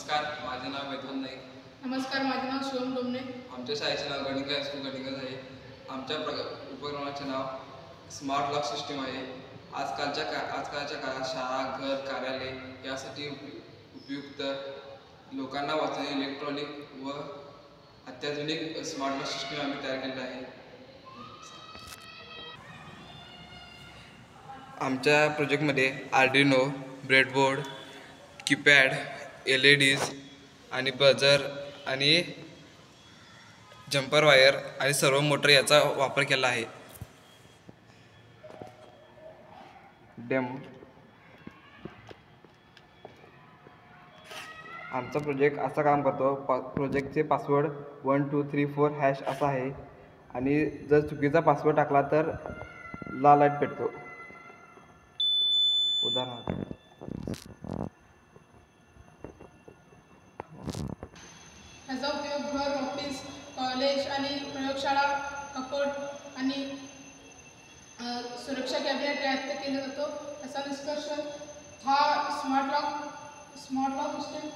नमस्कार, माझे नाव वेदांत नाईक. नमस्कार, माझे नाव शिवम डोमने. आमच्या शाळेचे नाव गडिंग हायस्कूल गडिंगज आहे. आमच्या उपक्रमाचे नाव स्मार्ट लॉक सिस्टीम आहे. आजकालच्या काळात शाळा, घर, कार्यालय यासाठी उपयुक्त लोकांना वाचणे इलेक्ट्रॉनिक व अत्याधुनिक स्मार्ट लॉक सिस्टीम आम्ही तयार केलेलं आहे. आमच्या प्रोजेक्टमध्ये आर्डिनो, ब्रेडबोर्ड, कीपॅड, LEDs आणि बजर आणि जम्पर वायर आणि सर्व मोटर याचा वापर केला आहे. डेमो आमचा प्रोजेक्ट असा काम करतो. प्रोजेक्टचे पासवर्ड 1234# असा आहे आणि जर चुकीचा पासवर्ड टाकला तर लाल लाईट पेटतो. उदाहरणार्थ याचा उपयोग घर, ऑफिस, कॉलेज आणि प्रयोगशाळा, कपाट आणि सुरक्षा कॅबिनेट यात केला जातो. याचा निष्कर्ष हा स्मार्ट लॉक सिस्टम